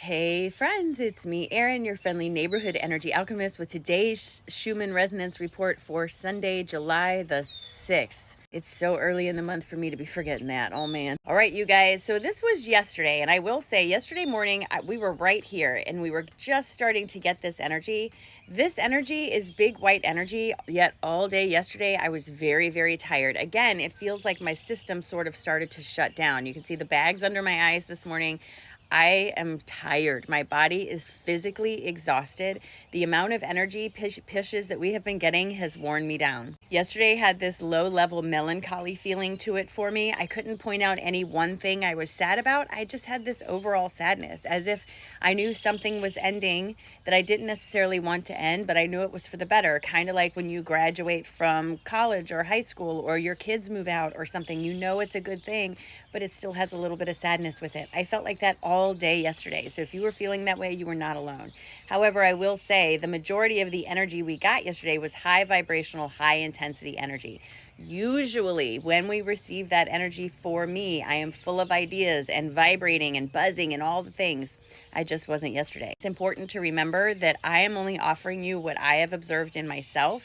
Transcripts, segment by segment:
Hey friends, it's me, Erin, your friendly neighborhood energy alchemist with today's Schumann resonance report for Sunday, July the 6th. It's so early in the month for me to be forgetting that. Oh man. All right, you guys. So this was yesterday, and I will say yesterday morning, we were right here and we were just starting to get this energy. This energy is big white energy, yet all day yesterday I was very, very tired. Again, it feels like my system sort of started to shut down. You can see the bags under my eyes this morning. I am tired. My body is physically exhausted. The amount of energy pushes that we have been getting has worn me down. Yesterday had this low-level melancholy feeling to it for me. I couldn't point out any one thing I was sad about. I just had this overall sadness, as if I knew something was ending that I didn't necessarily want to end, but I knew it was for the better. Kind of like when you graduate from college or high school, or your kids move out or something. You know it's a good thing, but it still has a little bit of sadness with it. I felt like that all day yesterday. So if you were feeling that way, you were not alone. However, I will say the majority of the energy we got yesterday was high vibrational, high intensity energy. Usually when we receive that energy, for me, I am full of ideas and vibrating and buzzing and all the things. I just wasn't yesterday. It's important to remember that I am only offering you what I have observed in myself,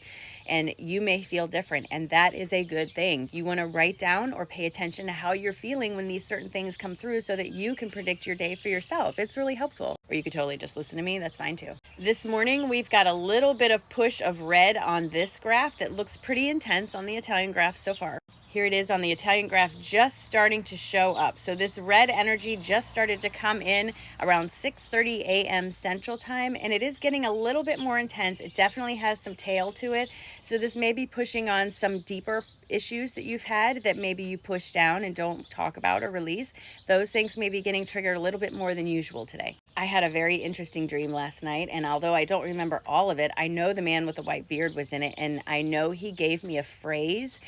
and you may feel different, and that is a good thing. You want to write down or pay attention to how you're feeling when these certain things come through so that you can predict your day for yourself. It's really helpful. Or you could totally just listen to me. That's fine too. This morning, we've got a little bit of push of red on this graph that looks pretty intense on the Italian graph so far. Here it is on the Italian graph, just starting to show up. So this red energy just started to come in around 6:30 a.m. Central Time, and it is getting a little bit more intense. It definitely has some tail to it. So this may be pushing on some deeper issues that you've had that maybe you push down and don't talk about or release. Those things may be getting triggered a little bit more than usual today. I had a very interesting dream last night, and although I don't remember all of it, I know the man with the white beard was in it, and I know he gave me a phrase.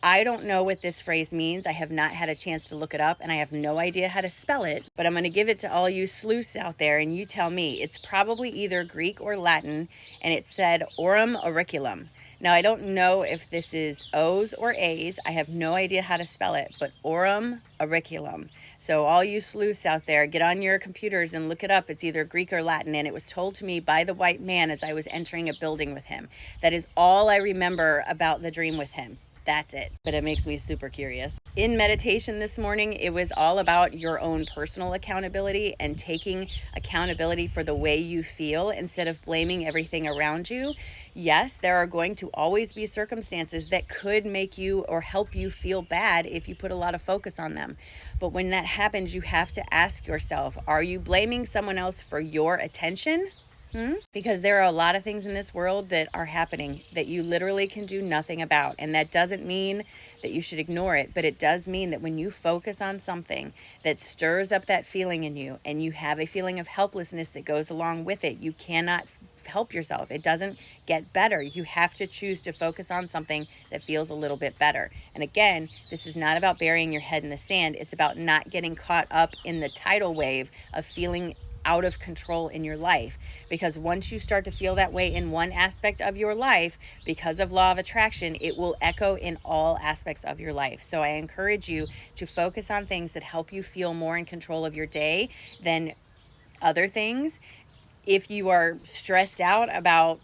I don't know what this phrase means. I have not had a chance to look it up, and I have no idea how to spell it, but I'm going to give it to all you sleuths out there, and you tell me. It's probably either Greek or Latin, and it said aurum auriculum. Now, I don't know if this is O's or A's. I have no idea how to spell it, but aurum auriculum. So all you sleuths out there, get on your computers and look it up. It's either Greek or Latin, and it was told to me by the white man as I was entering a building with him. That is all I remember about the dream with him. That's it. But it makes me super curious. In meditation this morning, it was all about your own personal accountability and taking accountability for the way you feel instead of blaming everything around you. Yes, there are going to always be circumstances that could make you or help you feel bad if you put a lot of focus on them. But when that happens, you have to ask yourself, are you blaming someone else for your attention? Because there are a lot of things in this world that are happening that you literally can do nothing about. And that doesn't mean that you should ignore it, but it does mean that when you focus on something that stirs up that feeling in you and you have a feeling of helplessness that goes along with it, you cannot help yourself. It doesn't get better. You have to choose to focus on something that feels a little bit better. And again, this is not about burying your head in the sand. It's about not getting caught up in the tidal wave of feeling out of control in your life, because once you start to feel that way in one aspect of your life, because of law of attraction, it will echo in all aspects of your life. So I encourage you to focus on things that help you feel more in control of your day than other things. If you are stressed out about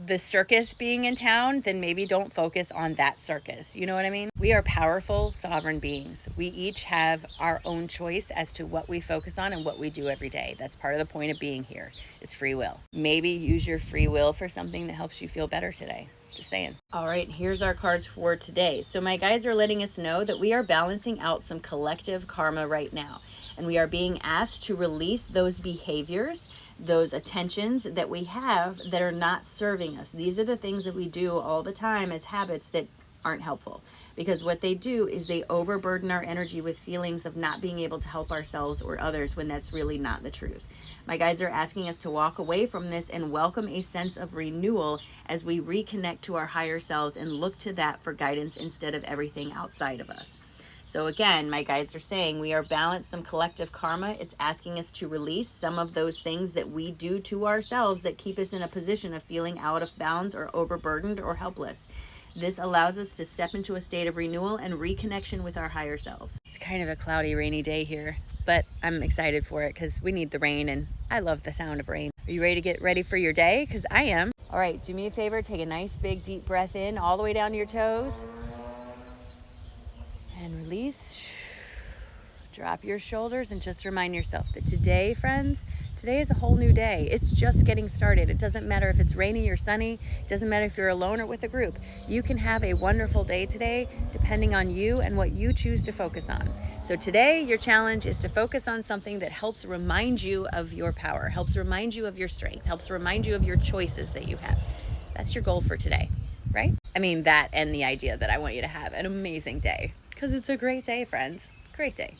the circus being in town, then maybe don't focus on that circus. You know what I mean? We are powerful, sovereign beings. We each have our own choice as to what we focus on and what we do every day. That's part of the point of being here, is free will. Maybe use your free will for something that helps you feel better today. Just saying. All right, here's our cards for today. So my guides are letting us know that we are balancing out some collective karma right now. And we are being asked to release those behaviors, those attentions that we have that are not serving us. These are the things that we do all the time as habits that aren't helpful, because what they do is they overburden our energy with feelings of not being able to help ourselves or others when that's really not the truth. My guides are asking us to walk away from this and welcome a sense of renewal as we reconnect to our higher selves and look to that for guidance instead of everything outside of us. So again, my guides are saying we are balanced some collective karma. It's asking us to release some of those things that we do to ourselves that keep us in a position of feeling out of bounds or overburdened or helpless. This allows us to step into a state of renewal and reconnection with our higher selves. It's kind of a cloudy, rainy day here. but I'm excited for it because we need the rain and I love the sound of rain. Are you ready to get ready for your day? Because I am. All right, do me a favor, take a nice big deep breath in all the way down to your toes and release. Drop your shoulders and just remind yourself that today, friends, today is a whole new day. It's just getting started. It doesn't matter if it's rainy or sunny. It doesn't matter if you're alone or with a group. You can have a wonderful day today depending on you and what you choose to focus on. So today, your challenge is to focus on something that helps remind you of your power, helps remind you of your strength, helps remind you of your choices that you have. That's your goal for today, right? I mean, that and the idea that I want you to have an amazing day because it's a great day, friends. Great day.